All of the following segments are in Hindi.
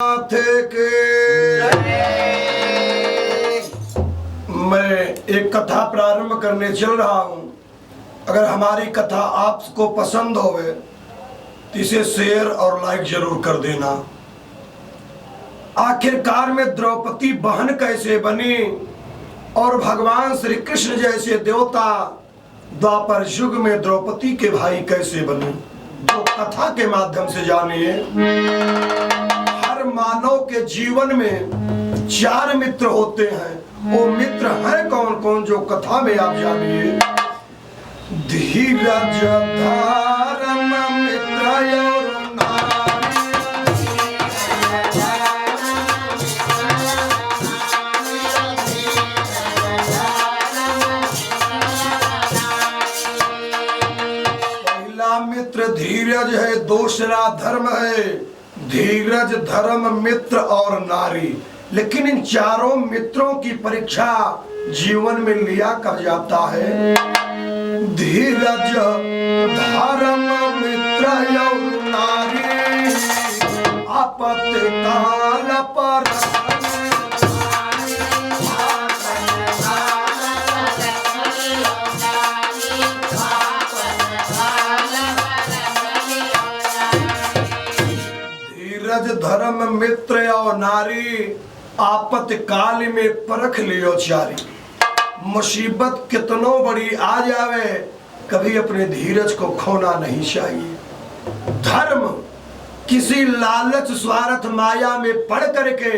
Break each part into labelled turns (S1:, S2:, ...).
S1: थे के मैं एक कथा प्रारंभ करने चल रहा हूं। अगर हमारी कथा आपको पसंद होवे तो इसे शेयर और लाइक जरूर कर देना। आखिरकार में द्रौपदी बहन कैसे बनी और भगवान श्री कृष्ण जैसे देवता द्वापर युग में द्रौपदी के भाई कैसे बने, तो कथा के माध्यम से जानिए। हर मानव के जीवन में चार मित्र होते हैं। वो मित्र हैं कौन कौन, जो कथा में आप जानिए। धीरज धर्म मित्र और पहला मित्र धीरज है, दूसरा धर्म है। धीरज, धर्म, मित्र और नारी। लेकिन इन चारों मित्रों की परीक्षा जीवन में लिया कर जाता है। धीरज, धर्म, मित्र और नारी आपत्ति काल पर धर्म, मित्र और नारी आपत्ति काल में परख लियो चारी। मुसीबत कितनो बड़ी आ जावे, कभी अपने धीरज को खोना नहीं चाहिए। धर्म, किसी लालच स्वार्थ माया में पड़ करके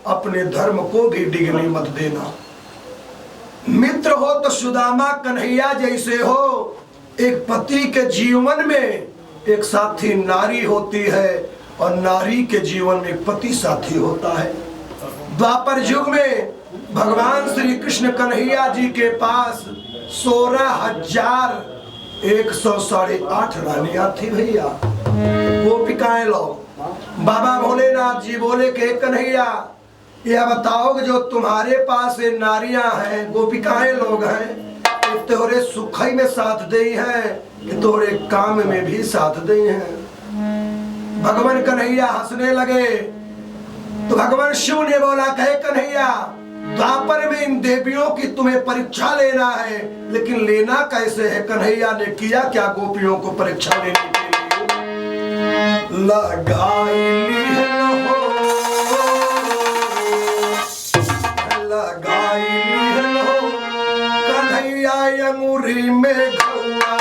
S1: अपने धर्म को भी डिगने मत देना। मित्र हो तो सुदामा कन्हैया जैसे हो। एक पति के जीवन में एक साथी नारी होती है और नारी के जीवन में एक पति साथी होता है। द्वापर युग में भगवान श्री कृष्ण कन्हैया जी के पास 16,108 रानियां थी भैया, गोपिकाएं लोग। बाबा भोलेनाथ जी बोले कि कन्हैया यह बताओ कि जो तुम्हारे पास ये नारियां हैं, गोपिकाएं लोग हैं, तोरे सुखई में साथ दे हैं कि तोरे काम में भी साथ दे हैं। भगवान कन्हैया हंसने लगे तो भगवान शिव ने बोला, कहे कन्हैया द्वापर में इन देवियों की तुम्हें परीक्षा लेना है, लेकिन लेना कैसे है। कन्हैया ने किया क्या, गोपियों को परीक्षा लेने के लिए लगाई कन्हैया अंगूरी में घौआ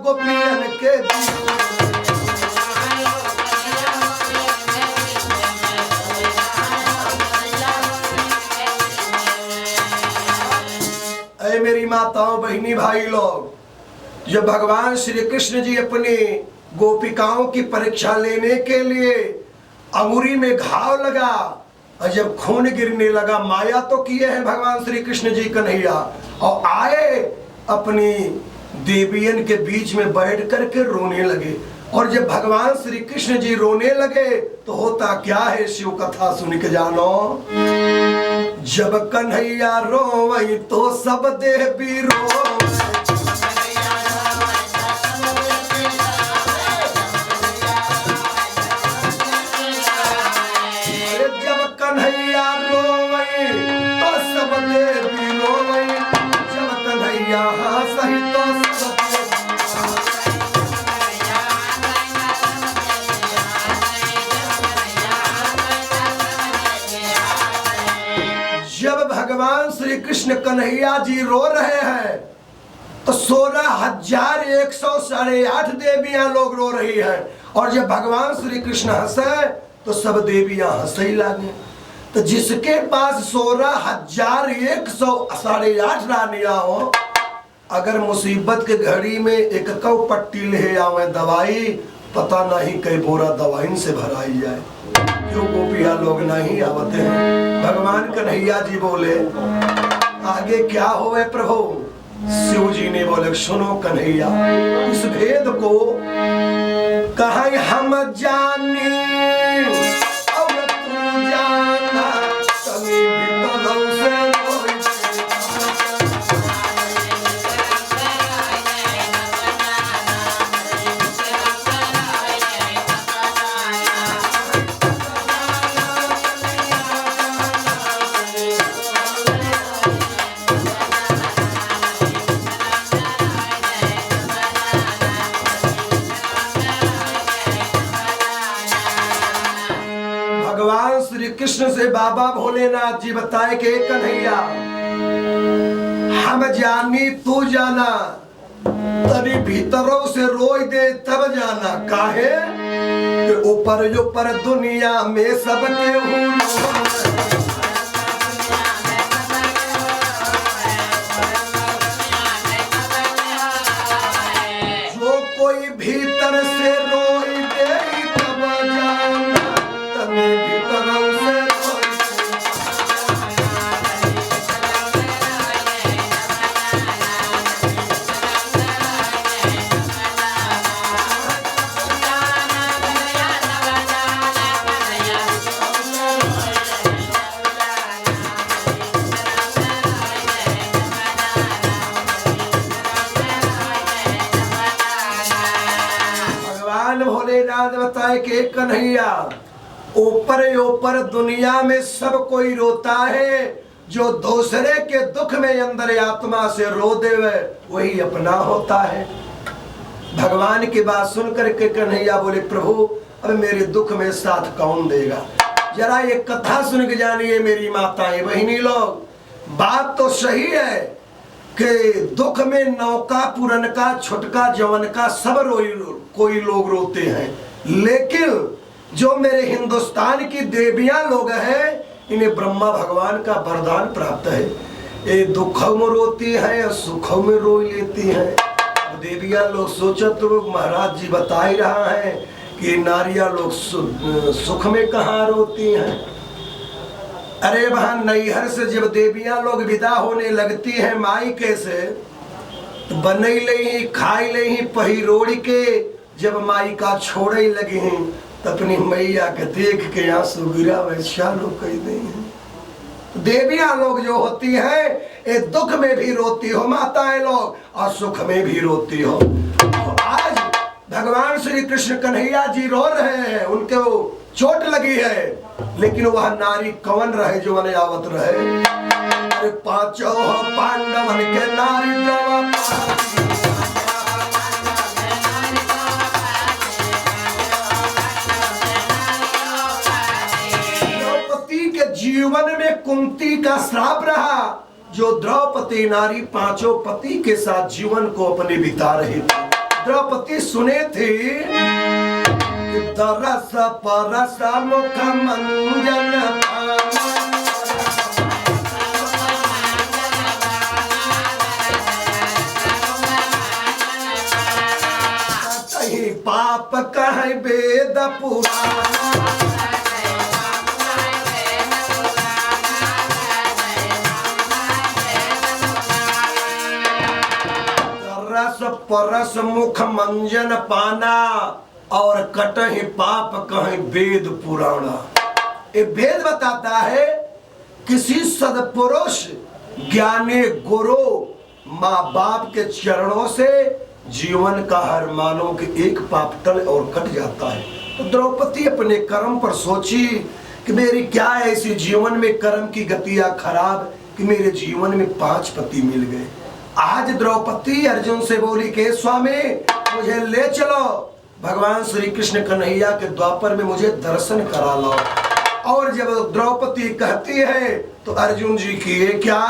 S1: गोपियन के ऐ मेरी माताओं बहिनी भाई लोग, जब भगवान श्री कृष्ण जी अपनी गोपिकाओं की परीक्षा लेने के लिए अंगुरी में घाव लगा और जब खून गिरने लगा, माया तो किए हैं भगवान श्री कृष्ण जी कन्हैया, और आए अपनी देवियन के बीच में बैठ करके रोने लगे। और जब भगवान श्री कृष्ण जी रोने लगे तो होता क्या है, शिव कथा सुन के जानो। जब कन्हैया रोवई तो सब देवी रो, जब कन्हैया रोवई तो सब देवी रोवई, जब कन्हैया हंसई तो भगवान श्री कृष्ण कन्हैया जी रो रहे हैं तो 16,108 देवियां लोग रो रही हैं। और जब भगवान श्री कृष्ण हंसे तो सब देवियां हंसे लगे। तो जिसके पास 16,108 रानियां हो, अगर मुसीबत के घड़ी में एक कौ पट्टी ले आवे दवाई, पता नहीं कई बोरा दवाई से भराई जाए। क्यों गोपिया लोग नहीं आवते हैं। भगवान कन्हैया जी बोले आगे क्या होवे प्रभु। शिव जी ने बोले सुनो कन्हैया, इस भेद को कहीं हम जाने भगवान श्री कृष्ण से बाबा भोलेनाथ जी बताए कि कन्हैया हम जानी तू जाना, तरी भीतरों से रोई दे तब जाना। काहे कि ऊपर जो पर दुनिया में सबके जो कोई भीतर से रोई दे तब जाना, तरी भीतरों से भोलेनाथ बताए कि कन्हैया ऊपर ऊपर दुनिया में सब कोई रोता है, जो दूसरे के दुख में अंदर आत्मा से रो देवे वही अपना होता है। भगवान की बात सुन करके कन्हैया बोले प्रभु अब मेरे दुख में साथ कौन देगा। जरा ये कथा सुन के जानिए मेरी माताएं बहनी लोग, बात तो सही है कि दुख में नौका पुरन का छुटका जवन का सब कोई लोग रोते हैं, लेकिन जो मेरे हिंदुस्तान की देवियां लोग हैं इन्हें ब्रह्मा भगवान का वरदान प्राप्त है। ये दुखों में रोती है सुखों में रो लेती हैं। देवियां लोग सोचो तो महाराज जी बता ही रहा है कि नारियां लोग सुख में कहाँ रोती हैं। अरे वहां नैहर से जब देवियां लोग विदा होने लगती हैं माई कैसे तो बनई ले खाई ले पहिरोड़ के जब माई का छोड़े लगे हैं तो अपनी मैया के देख के आंसू गिरा वैसा लोग कह दे हैं। देवियां लोग जो होती है ये दुख में भी रोती हो माताएं लोग और सुख में भी रोती हो। तो आज भगवान श्री कृष्ण कन्हैया जी रो रहे हैं, उनके चोट लगी है, लेकिन वह नारी कवन रहे जो अने आवत रहे। अरे पांचों पांडवन के नारी द्रौपदी के जीवन में कुंती का श्राप रहा, जो द्रौपदी नारी पांचों पति के साथ जीवन को अपने बिता रही थी। द्रौपदी सुने थे तरस परस मुख मंजन कहीं पाप कहीं वेद पुराण तरस परस मुख मंजन पाना और कटहि पाप कहीं वेद पुराणा। ये वेद बताता है किसी सदपुरुष ज्ञानी गुरु माँ बाप के चरणों से जीवन का हर मानव के एक पाप टल और कट जाता है। तो द्रौपदी अपने कर्म पर सोची कि मेरी क्या ऐसी जीवन में कर्म की गतियां खराब कि मेरे जीवन में 5 पति मिल गए। आज द्रौपदी अर्जुन से बोली कि स्वामी मुझे ले चलो भगवान श्री कृष्ण कन्हैया के द्वापर में मुझे दर्शन करा लो। और जब द्रौपदी कहती है तो अर्जुन जी किए क्या,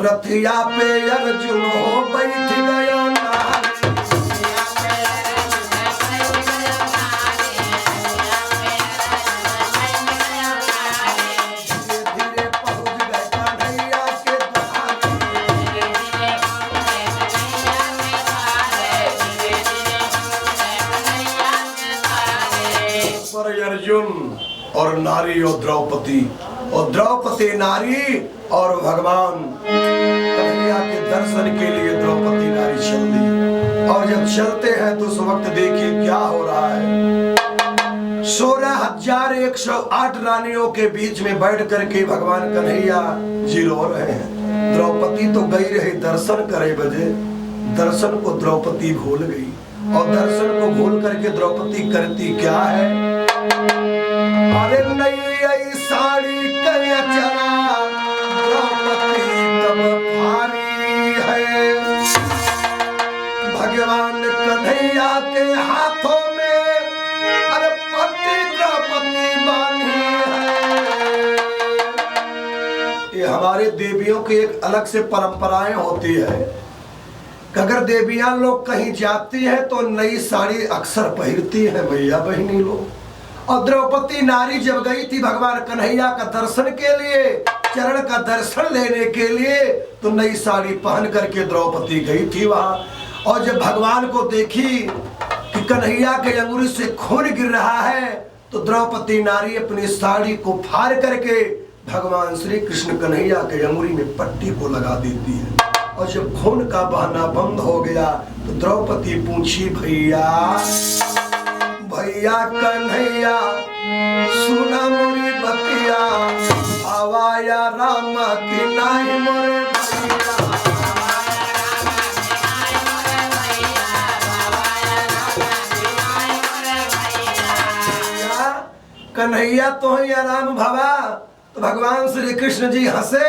S1: रथिया पे अर्जुन हो बैठ गया अर्जुन और नारी और द्रौपदी नारी और भगवान कन्हैया के दर्शन के लिए द्रौपदी नारी चल दी। और जब चलते हैं तो उस वक्त देखिए क्या हो रहा है। 16,108 रानियों के बीच में बैठ करके भगवान कन्हैया जी रो रहे हैं। द्रौपदी तो गई रही दर्शन करे बजे, दर्शन को द्रौपदी भूल गई और दर्शन को भूल करके द्रौपदी करती क्या है। अरे नई साड़ी कया चला द्रौपदी तब भारी है, भगवान कन्हैया के हाथों में अरे पति द्रौपदी बांधी हमारे देवियों की एक अलग से परंपराएं होती है कि अगर देवियां लोग कहीं जाती हैं तो नई साड़ी अक्सर पहनती हैं भैया बहनी लोग। और द्रौपदी नारी जब गई थी भगवान कन्हैया का दर्शन के लिए, चरण का दर्शन लेने के लिए, तो नई साड़ी पहन करके द्रौपदी गई थी वहां। और जब भगवान को देखी कि कन्हैया के अंगुली से खून गिर रहा है तो द्रौपदी नारी अपनी साड़ी को फाड़ करके भगवान श्री कृष्ण कन्हैया के अंगुली में पट्टी को लगा देती है। और जब खून का बहना बंद हो गया तो द्रौपदी पूछी, भैया भैया कन्हैया सुना मोरी बतिया, आवाया राम की नाही मोरे कन्हैया तो ही राम भवा। तो भगवान श्री कृष्ण जी हंसे।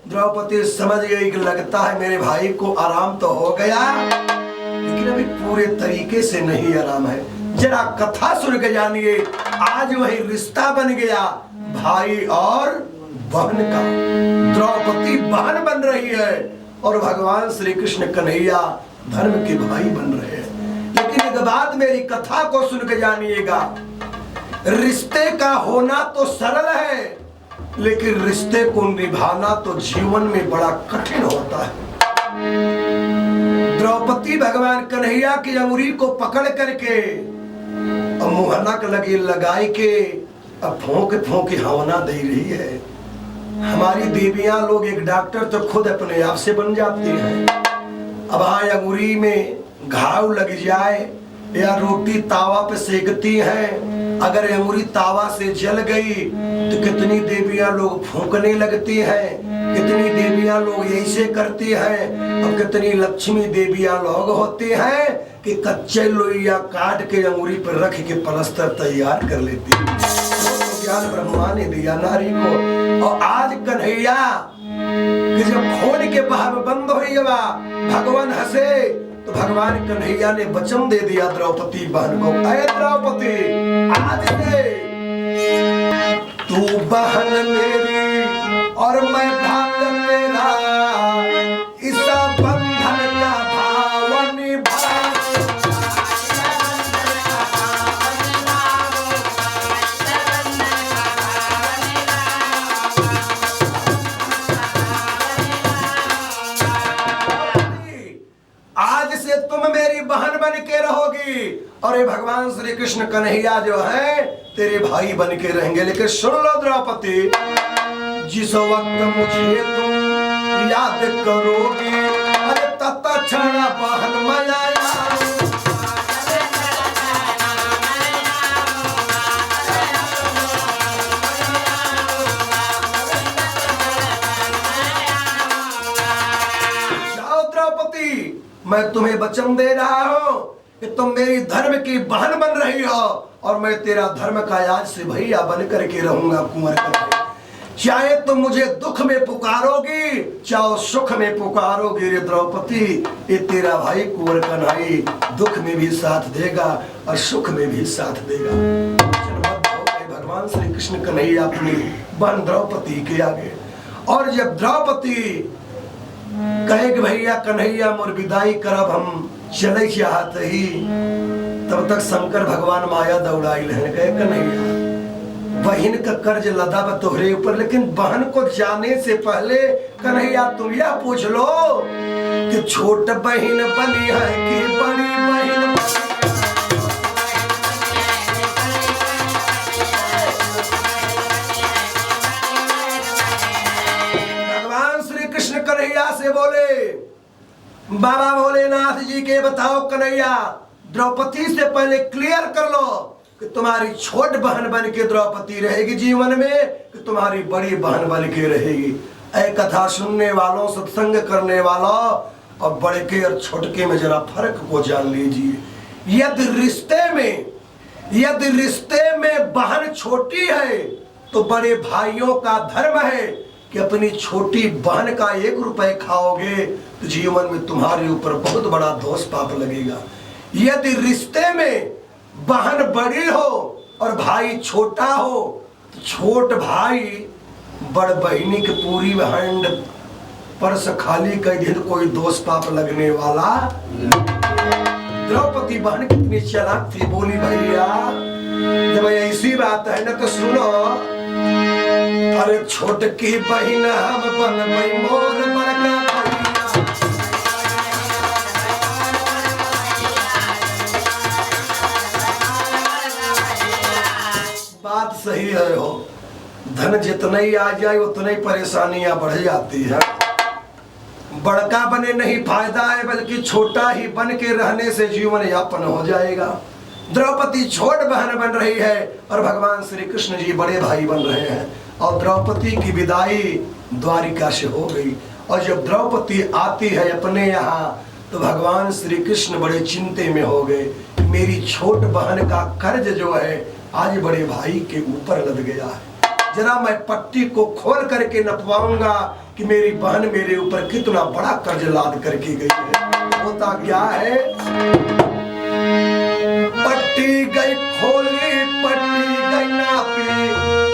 S1: द्रौपदी समझ गई कि लगता है मेरे भाई को आराम तो हो गया, लेकिन अभी पूरे तरीके से नहीं आराम है। जरा कथा सुन के जानिए, आज वही रिश्ता बन गया भाई और बहन का। द्रौपदी बहन बन रही है और भगवान श्री कृष्ण कन्हैया धर्म के भाई बन रहे हैं। लेकिन एक बात मेरी कथा को सुन के जानिएगा, रिश्ते का होना तो सरल है, लेकिन रिश्ते को निभाना तो जीवन में बड़ा कठिन होता है। द्रौपदी भगवान कन्हैया की अंगुली को पकड़ करके और मुहनक लगी लगाई के अब फोंक हवना दे रही है। हमारी देवियां लोग एक डॉक्टर तो खुद अपने आप से बन जाती हैं। अब हाँ अंगुली में घाव लग जाए या रोटी तावा पे सेकती हैं, अगर अंगुली तावा से जल गई तो कितनी देवियां लोग फूंकने लगती हैं, कितनी देवियां लोग ऐसे करती हैं। अब कितनी लक्ष्मी देवियां लोग होती हैं कि कच्चे लोइया काट के अंगुली पर रख के पलस्तर तैयार कर लेती है। तो ज्ञान ब्रह्मा ने दिया नारी को। और आज कन्हैया कि जब खून के बहाव बंद हो गया, भगवान हंसे तो भगवान कन्हैया ने वचन दे दिया द्रौपदी बहन को, अरे द्रौपदी आज से तू बहन मेरी और मैं भ्रात तेरा, इस बंधन का भाव निभा। आज से तुम मेरी बहन बन के रहोगी और ये भगवान श्री कृष्ण कन्हैया जो है तेरे भाई बन के रहेंगे। लेकिन सुन लो द्रौपदी, जिस वक्त मुझे तुम याद करोगी, अरे तत्क्षण बहन मैं आया। जाओ द्रौपदी, मैं तुम्हें वचन दे रहा हूं कि तुम मेरी धर्म की बहन बन रही हो और मैं तेरा धर्म का आज से भैया बन करके रहूंगा कुंवर करके। चाहे तुम मुझे दुख में पुकारोगी, चाहे सुख में पुकारोगी रे द्रौपदी, ये तेरा भाई कुंवर कन्हई दुख में भी साथ देगा और सुख में भी साथ देगा। भगवान श्री कृष्ण कन्हैया अपनी बहन द्रौपदी के आगे। और जब द्रौपदी कहे कि भैया कन्हैया मोर विदाई करब, हम चले चाहत ही, तब तक शंकर भगवान माया दौड़ाइल है। कहे कन्हैया बहन का कर्ज लदा बा तोहरे ऊपर, लेकिन बहन को जाने से पहले कन्हैया तुम यह पूछ लो कि छोट बहन बनी है कि बड़ी बहन। भगवान श्री कृष्ण कन्हैया से बोले, बाबा भोलेनाथ जी के बताओ कन्हैया, द्रौपदी से पहले क्लियर कर लो कि तुम्हारी छोट बहन बन के द्रौपदी रहेगी जीवन में कि तुम्हारी बड़ी बहन बन के रहेगी। ऐ कथा सुनने वालों, सत्संग करने वालों, और बड़े के और छोटके में जरा फर्क को जान लीजिए। यदि रिश्ते में बहन छोटी है तो बड़े भाइयों का धर्म है कि अपनी छोटी बहन का 1 रुपए खाओगे तो जीवन में तुम्हारे ऊपर बहुत बड़ा दोष पाप लगेगा। यदि रिश्ते में बहन बड़ी हो और भाई छोटा हो तो छोट भाई बड़ बहिनी के पूरी हैंड पर्स खाली कर दी तो कोई दोष पाप लगने वाला। द्रौपदी बहन कितनी चालाक थी, बोली भैया जब ऐसी बात है ना तो सुनो, अरे छोटकी बहन हम बनबई मोर बड़का भैया। बात सही है हो, धन जितना ही आ जाए उतना ही परेशानियां बढ़ जाती है। बड़का बने नहीं फायदा है, बल्कि छोटा ही बन के रहने से जीवन यापन हो जाएगा। द्रौपदी छोट बहन बन रही है और भगवान श्री कृष्ण जी बड़े भाई बन रहे हैं। और द्रौपदी की विदाई द्वारिका से हो गई। और जब द्रौपदी आती है अपने यहाँ तो भगवान श्री कृष्ण बड़े चिंते में हो गए। मेरी छोट बहन का कर्ज जो है आज बड़े भाई के ऊपर लद गया है। जरा मैं पट्टी को खोल करके नपवाऊंगा कि मेरी बहन मेरे ऊपर कितना बड़ा कर्ज लाद करके गई है। होता क्या है, पट्टी गई खोली, पट्टी गई नापी,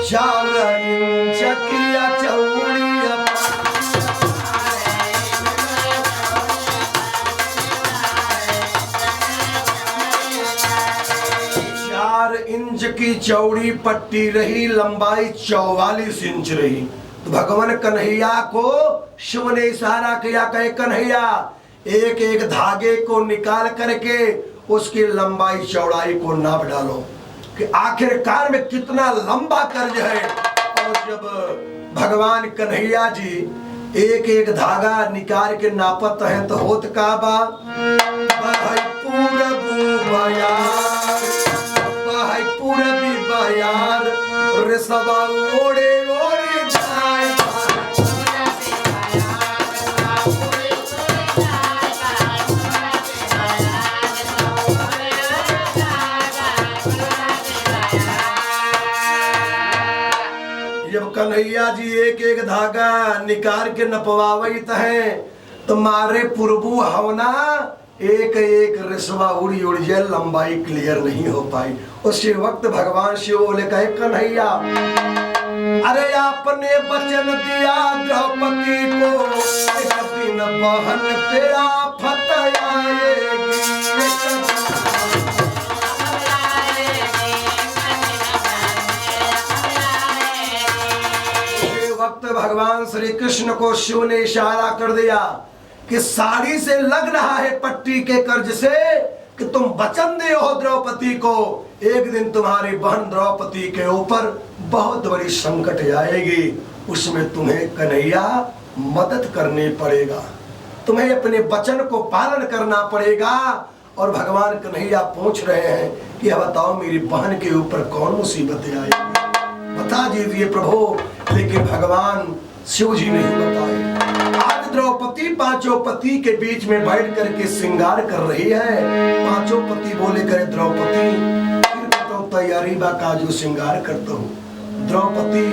S1: 4 इंच किया चौड़ी। 4 इंच की चौड़ी पट्टी रही, लंबाई 44 इंच रही। तो भगवान कन्हैया को शिव ने इशारा किया, कहे कन्हैया एक एक धागे को निकाल करके उसकी लंबाई चौड़ाई को नाप डालो कि आखिरकार में कितना लंबा कर्ज है। और जब भगवान कन्हैया जी एक एक धागा निकाल के नापत है तो होत का बा, पूरबी बयार रे सबा ओड़े ओड़े जाए। जब कन्हैया जी एक एक धागा निकाल के नपवावत है तो मारे पूर्वू हवना एक एक रिश्वा उड़ी उड़ जाए, लंबाई क्लियर नहीं हो पाई। उसी वक्त भगवान शिव बोले, कहे कन्हैया अरे आपने वचन दिया द्रौपदी को, एक दिन बहन पे आफत आएगी। वक्त भगवान श्री कृष्ण को शिव ने इशारा कर दिया कि साड़ी से लग रहा है पट्टी के कर्ज से कि तुम वचन दे हो द्रौपदी को, एक दिन तुम्हारी बहन द्रौपदी के ऊपर बहुत बड़ी संकट आएगी, उसमें तुम्हें कन्हैया मदद करनी पड़ेगा, तुम्हें अपने वचन को पालन करना पड़ेगा। और भगवान कन्हैया पूछ रहे हैं कि बताओ मेरी बहन के ऊपर कौन मुसीबत आएगी, बता दीजिए प्रभु। लेकिन भगवान शिव जी नहीं बताए। आज द्रौपदी पांचों पति के बीच में बैठ करके श्रृंगार कर रही है। पांचों पति बोले, करे द्रौपदी फिर तो तैयारी बा का जो श्रृंगार करता हूँ। द्रौपदी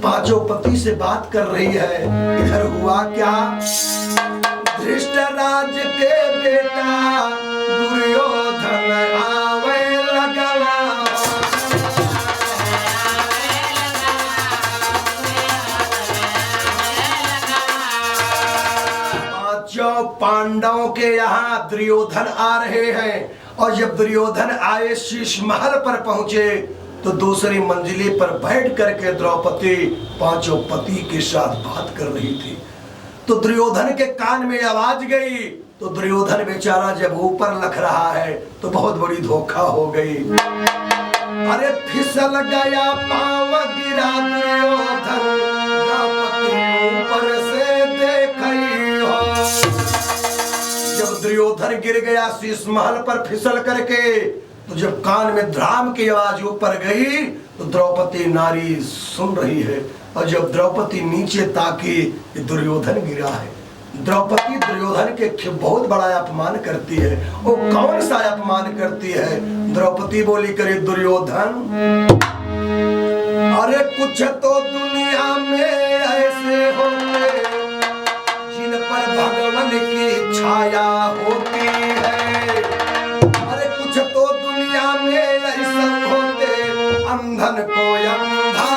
S1: पांचों पति से बात कर रही है। इधर हुआ क्या, धृष्टराज के बेटा दुर्योधन आवे लगवा। पांडवों के यहाँ दुर्योधन आ रहे हैं। और जब दुर्योधन आए शीश महल पर पहुंचे तो दूसरी मंजिले पर बैठ करके द्रौपदी पांचों पति के साथ बात कर रही थी। तो दुर्योधन के कान में आवाज गई। तो दुर्योधन बेचारा जब ऊपर लख रहा है तो बहुत बड़ी धोखा हो गई। अरे फिसल गया पांव गिरा दुर्योधन, द्रौपदी ऊपर से देखी हो। जब दुर्योधन गिर गया शीश महल पर फिसल करके, तो जब कान में ध्राम की आवाज ऊपर गई तो द्रौपदी नारी सुन रही है। और जब द्रौपदी नीचे ताकी कि दुर्योधन गिरा है, द्रौपदी दुर्योधन के बहुत बड़ा अपमान करती है। वो कौन सा अपमान करती है? द्रौपदी बोली, करे दुर्योधन अरे कुछ तो दुनिया में ऐसे होते जिन पर भगवान की छाया होती है। अरे कुछ तो दुनिया में ऐसे होते अंधन को अंधा।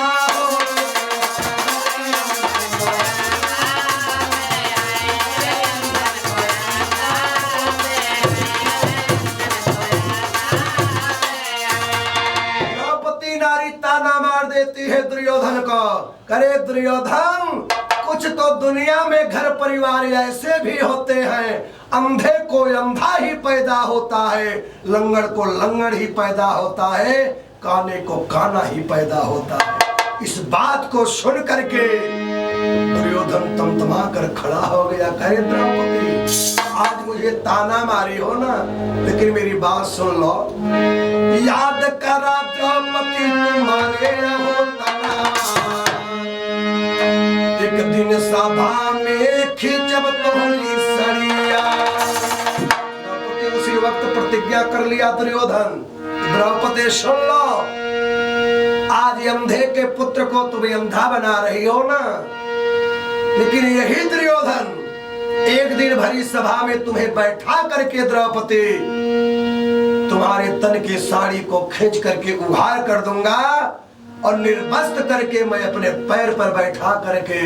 S1: ताना मार देती है दुर्योधन को। करे दुर्योधन, कुछ तो दुनिया में घर परिवार ऐसे भी होते हैं, अंधे को अंधा ही पैदा होता है, लंगड़ को लंगड़ ही पैदा होता है, काने को काना ही पैदा होता है। इस बात को सुन करके दुर्योधन तमतमा कर खड़ा हो गया। कहे द्रौपदी, आज मुझे ताना मारी हो ना, लेकिन मेरी बात सुन लो। याद करा द्रौपदी तुम्हारे हो तना, एक दिन सभा में खिंचब तोहरी सड़िया। द्रौपदी उसी वक्त प्रतिज्ञा कर लिया दुर्योधन, द्रौपदी सुन लो, आज अंधे के पुत्र को तुम्हें अंधा बना रही हो ना, लेकिन यही दुर्योधन एक दिन भरी सभा में तुम्हें बैठा करके द्रौपदी तुम्हारे तन की साड़ी को खींच करके उघाड़ कर दूंगा और निर्वस्त्र करके मैं अपने पैर पर बैठा करके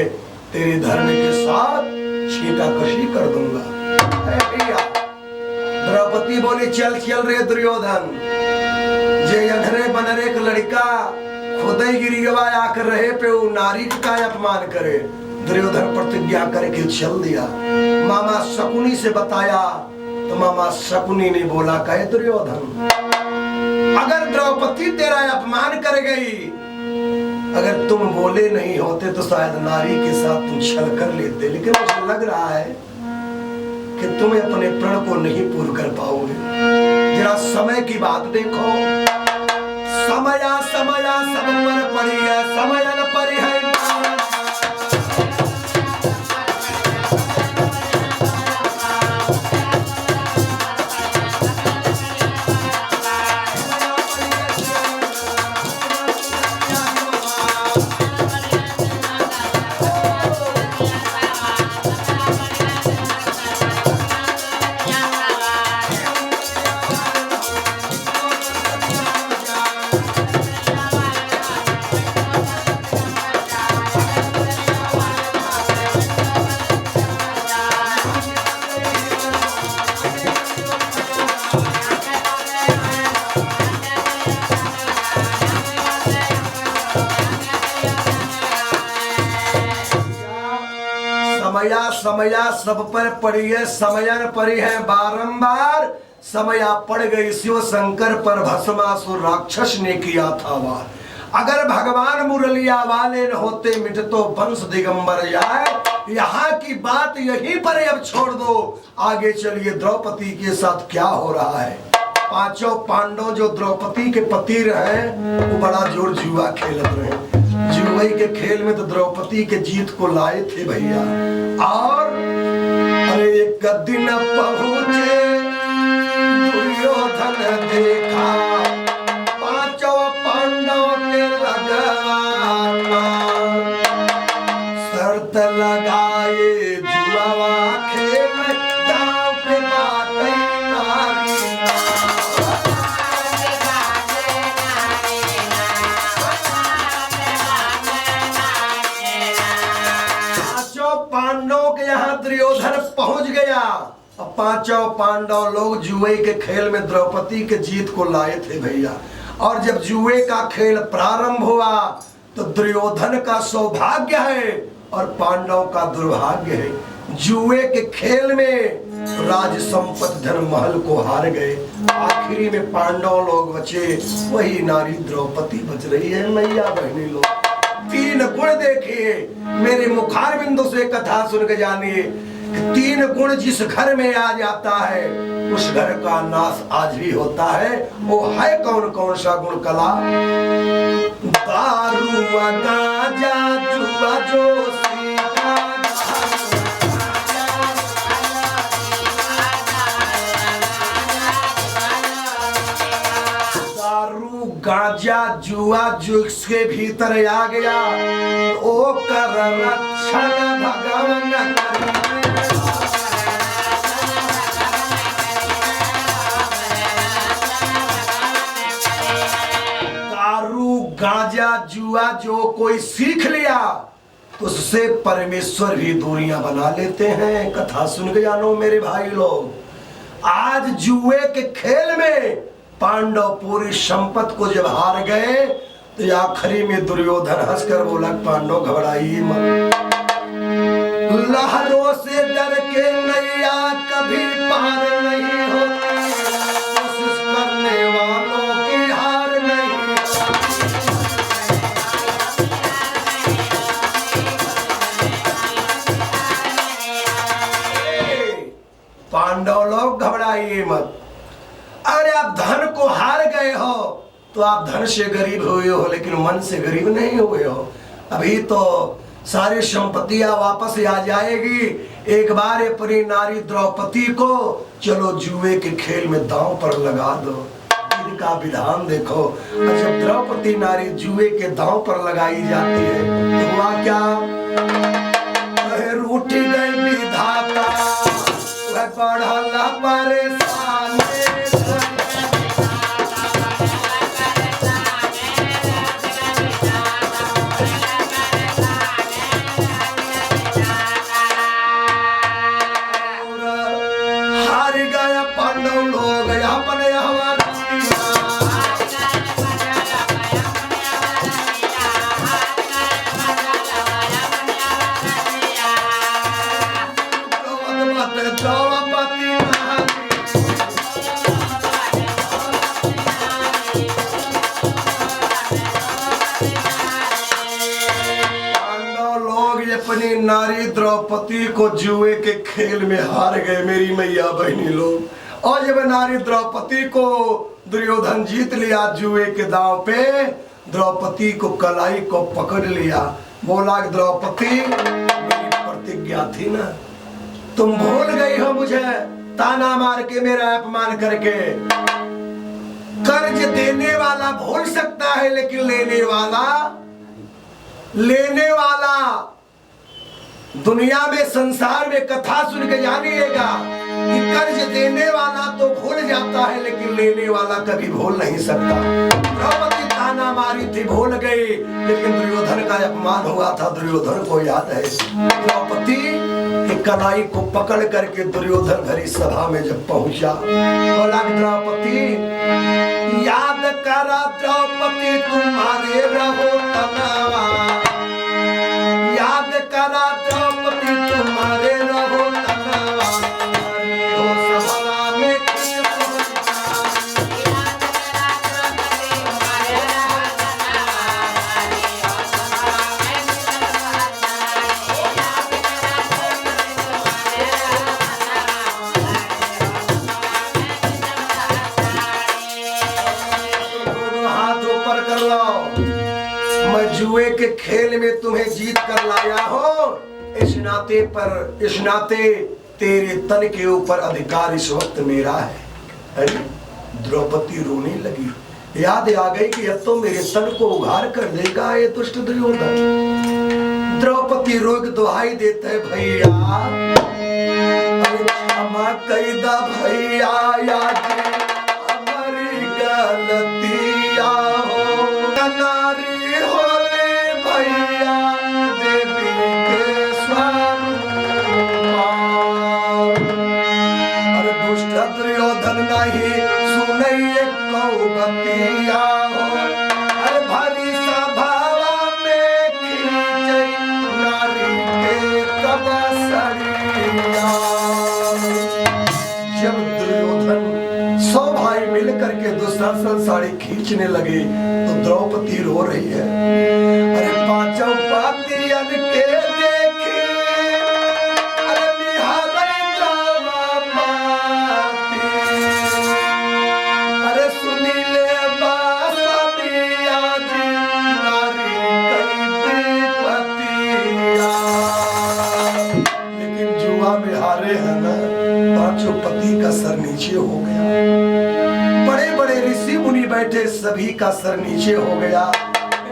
S1: तेरे धर्म के साथ छींटाकशी कर दूंगा। भैया द्रौपदी बोली, चल चल रे दुर्योधन, जे अनहरे बनरे के लड़का खुदे गिरी गवाया कर रहे पे वो नारी का अपमान करे। दुर्योधन प्रतिज्ञा करके चल दिया। मामा शकुनी से बताया तो मामा शकुनी ने बोला, कहे दुर्योधन, अगर द्रौपदी तेरा अपमान कर गई, अगर तुम बोले नहीं होते तो शायद नारी के साथ तुम छल कर लेते, लेकिन मुझे लग रहा है कि तुम अपने प्रण को नहीं पूर्ण कर पाओगे। जरा समय की बात देखो, समया समया सब पर पड़ी है, समय न पड़ी है। समया समया सब पर पड़ी है, समयन पड़ी है बारंबार। समया पड़ गई शिव शंकर पर, भस्मासुर राक्षस ने किया था वार। अगर भगवान मुरलिया वाले न होते मिट तो वंश दिगंबर जाए। यहाँ की बात यहीं पर अब छोड़ दो, आगे चलिए द्रौपदी के साथ क्या हो रहा है। पांचों पांडव जो द्रौपदी के पति रहे वो बड़ा जोर जुआ खेलत रहे। जुआई के खेल में तो द्रौपदी के जीत को लाए थे भैया। और अरे एक दिन पहुंचे दुर्योधन देखा, पांचों पांडव के लगवाना, शर्त लगाए जुआ खेल दांव पे बातें नारी। पांडवों के यहाँ दुर्योधन पहुंच गया। अब पांचों पांडव लोग जुए के खेल में द्रौपदी के जीत को लाए थे भैया। और जब जुए का खेल प्रारंभ हुआ तो दुर्योधन का सौभाग्य है और पांडव का दुर्भाग्य है। जुए के खेल में राज संपत्ति धन महल को हार गए। आखिरी में पांडव लोग बचे, वही नारी द्रौपदी बच रही है। मैया बहनी लोग, तीन गुण देखिए, मेरे मुखार बिंदु से कथा सुन के जानिए कि तीन गुण जिस घर में आ जाता है उस घर का नाश आज भी होता है। वो है कौन कौन सा गुण कला? दारू गांजा जुआ जो गांजा जुआ जिसके भीतर आ गया ओ कर रक्षण भगवान। दारू गांजा जुआ जो कोई सीख लिया उससे परमेश्वर भी दूरियां बना लेते हैं। कथा सुन के जानो मेरे भाई लोग। आज जुए के खेल में पांडव पूरी संपत्ति को जब हार गए तो आखिरी में दुर्योधन हंसकर बोला, पांडव घबराइए मत, लहरों से डर के नैया कभी पार नहीं होती, कोशिश करने वालों की हार नहीं। पांडव लोग घबराइए मत, अरे आप धन को हार गए हो तो आप धन से गरीब हुए हो, लेकिन मन से गरीब नहीं हुए हो। अभी तो सारी संपत्तियां वापस आ जाएगी। एक बार अपनी नारी द्रौपदी को चलो जुए के खेल में दांव पर लगा दो। इनका विधान देखो, और जब द्रौपदी नारी जुए के दांव पर लगाई जाती है तो हुआ क्या, रूठ गई विधाता, वह बढ़ला परेशान। अपनी नारी द्रौपदी को जुए के खेल में हार गए मेरी मैया बहनी लोग। और जब नारी द्रौपदी को दुर्योधन जीत लिया जुए के दांव पे, द्रौपदी को कलाई को पकड़ लिया, बोला द्रौपदी मेरी प्रतिज्ञा थी ना, तुम भूल गई हो मुझे, ताना मार के मेरा अपमान करके। कर्ज देने वाला भूल सकता है लेकिन लेने वाला दुनिया में संसार में कथा सुन के जानिएगा कि कर्ज देने वाला तो भूल जाता है लेकिन लेने वाला कभी भूल नहीं सकता। द्रौपदी ताना मारी थी, भूल गई, लेकिन दुर्योधन का अपमान हुआ था, दुर्योधन को याद है। द्रौपदी की कलाई को पकड़ करके दुर्योधन भरी सभा में जब पहुंचा, बोला द्रौपदी याद करा द्रौपदी तुम्हारे रहो तनावा, याद करा द्रौपदी तुम्हारे रहो तनावा, हो सभा में जुए के खेल में तुम्हें जीत कर लाया हो, इस नाते तेरे तन के ऊपर अधिकार इस वक्त मेरा है। अरे द्रौपदी रोने लगी, याद आ गई कि अब तो मेरे तन को उघार कर देगा ये दुष्ट दुर्योधन। द्रौपदी रोक दुहाई देते है, भैया क्षमा कैदा भैया, याद हमारी गलतिया हो, नारी दुर्योधन नहीं सुनैये कौबतिया हो, अरे भरी सभावा में खींचे नारी के कबसरिया। जब दुर्योधन 100 भाई मिलकर के दुशासन साड़ी खींचने लगे तो द्रौपदी रो रही है। अरे पांचों पातियन के पति का सर नीचे हो गया, बड़े बड़े ऋषि मुनि बैठे सभी का सर नीचे हो गया।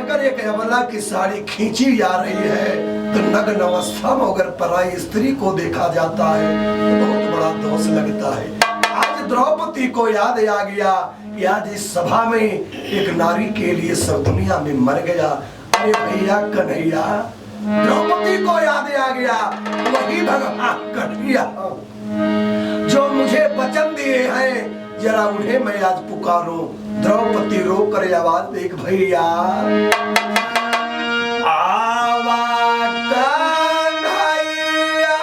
S1: अगर एक अबला की साड़ी खींची जा रही है तो नग्न अवस्था में अगर पराई स्त्री को देखा जाता है तो बहुत बड़ा दोष लगता है। आज द्रौपदी को याद आ गया कि आज इस सभा में एक नारी के लिए सब दुनिया में मर गया। अरे भैया कन्हैया, द्रौपदी को याद आ गया वही भगवान कन्हैया जो मुझे वचन दिए हैं, जरा उन्हें मैं आज पुकारूं। द्रौपदी रो कर आवाज देख भैया आवा कन्हैया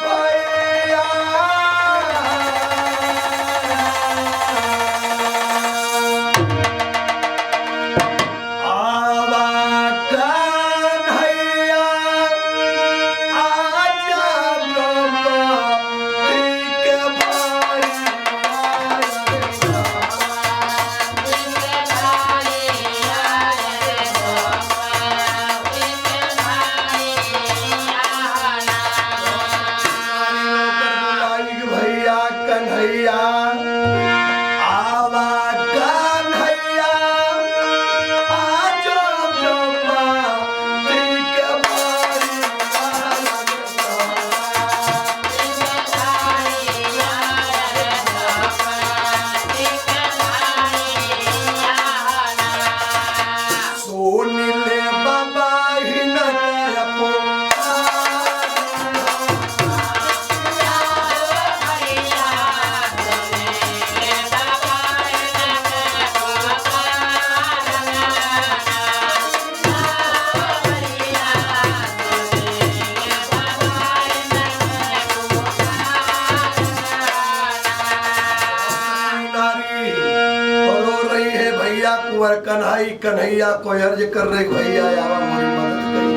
S1: भैया आवा कन्हैया आजा द्रौपदी के भैया कन्हैया आवा कन्हैया आजा द्रौपदी के सोनिले बाबा ही न कुंवर कन्हई कन्हैया को अर्ज कर रहे भैया आवा मोरी मदद करी।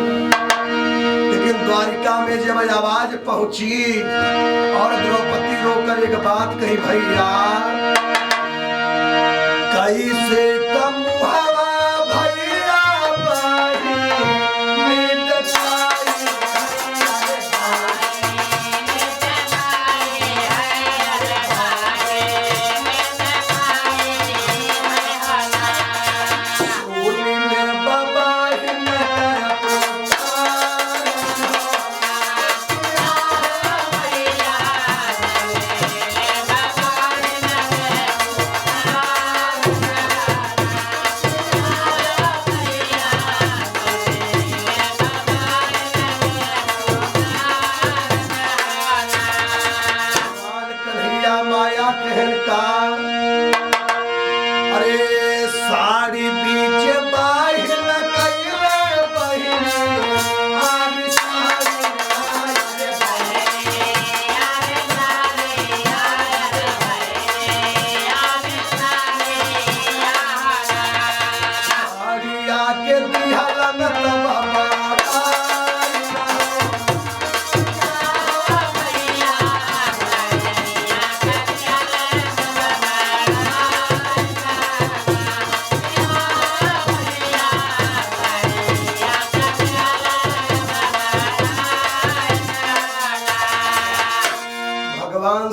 S1: लेकिन द्वारिका में जब आवाज पहुंची और द्रौपदी रोकर एक बात कही भैया कैसे कम हवा भैया बारी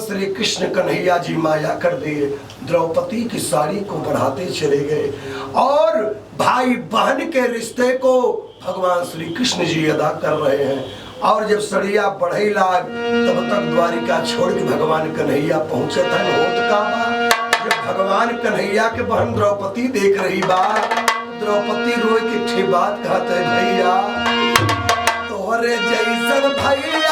S1: श्री कृष्ण कन्हैया जी माया कर दिए, द्रौपदी की साड़ी को बढ़ाते चले गए और भाई बहन के रिश्ते को भगवान श्री कृष्ण जी अदा कर रहे हैं। और जब सड़िया बढ़ई लाग तब तक द्वारिका छोड़ के भगवान कन्हैया पहुंचे तन होत का बा। जब भगवान कन्हैया के बहन द्रौपदी देख रही बा, द्रौपदी रोए की ठीक बात कहते भैया तोहरे जैसन भैया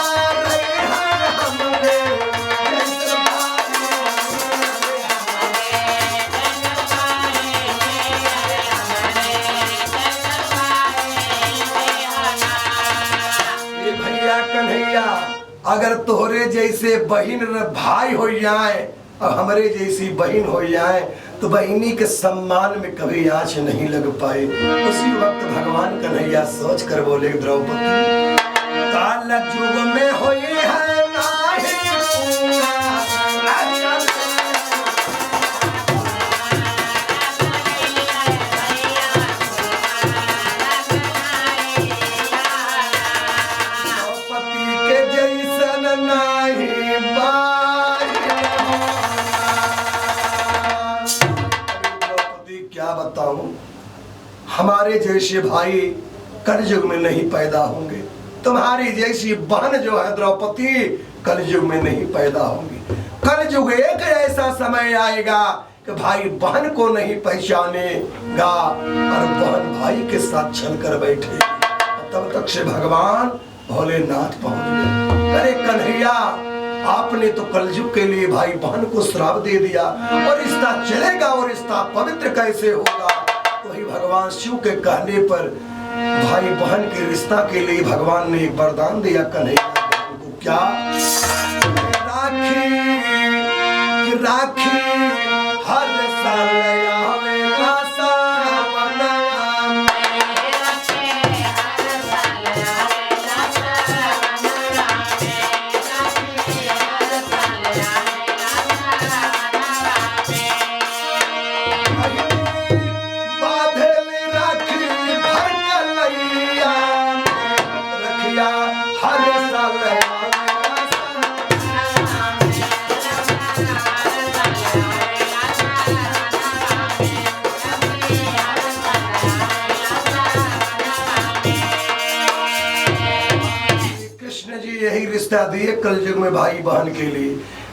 S1: कन्हैया अगर तोहरे जैसे बहन भाई हो जाए और हमारे जैसी बहन हो जाए तो बहनी के सम्मान में कभी आंच नहीं लग पाए। उसी वक्त भगवान कन्हैया सोच कर बोले द्रौपदी काल युग में होई है हमारे जैसे भाई कलयुग में नहीं पैदा होंगे, तुम्हारी जैसी बहन जो है द्रौपदी कलयुग में नहीं पैदा होंगी। कलयुग एक ऐसा समय आएगा कि भाई बहन को नहीं पहचानेगा और बहन भाई के साथ चल कर बैठे। तब तक से भगवान भोलेनाथ पहुंच गए। अरे कन्हैया आपने तो कलयुग के लिए भाई बहन को श्राप दे दिया, और रिश्ता चलेगा और रिश्ता पवित्र कैसे होगा? वही भगवान शिव के कहने पर भाई बहन के रिश्ता के लिए भगवान ने एक वरदान दिया कन्हैया को। क्या? राखी हर साल आवेला सावन बाधल राखी भर कलैया रखिया हर साल यही रिश्ता दिए कलयुग में भाई बहन के लिए।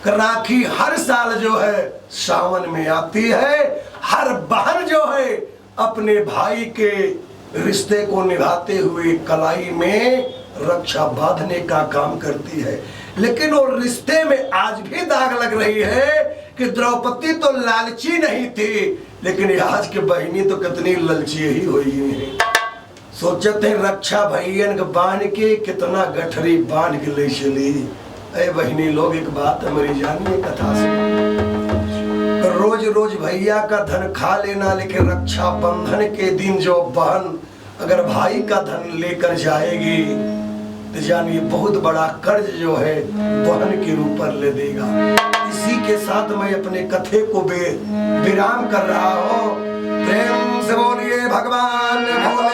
S1: राखी हर साल जो है सावन में आती है। हर बहन जो है अपने भाई के रिश्ते को निभाते हुए कलाई में रक्षा बांधने का काम करती है। लेकिन वो रिश्ते में आज भी दाग लग रही है कि द्रौपदी तो लालची नहीं थी, लेकिन आज के बहनी तो कितनी ललची ही हुई है। सोचते हैं रक्षा भैयन बांध के कितना गठरी बांध के ले चली। अरे बहनी लोग एक बात हमारी जानिए कथा से, रोज रोज भैया का धन खा लेना, लेकिन रक्षा बंधन के दिन जो बहन अगर भाई का धन लेकर जाएगी तो जानिए बहुत बड़ा कर्ज जो है बहन के ऊपर ले देगा। इसी के साथ मैं अपने कथे को विराम कर रहा हूँ। प्रेम से बोलिए भगवान भोले।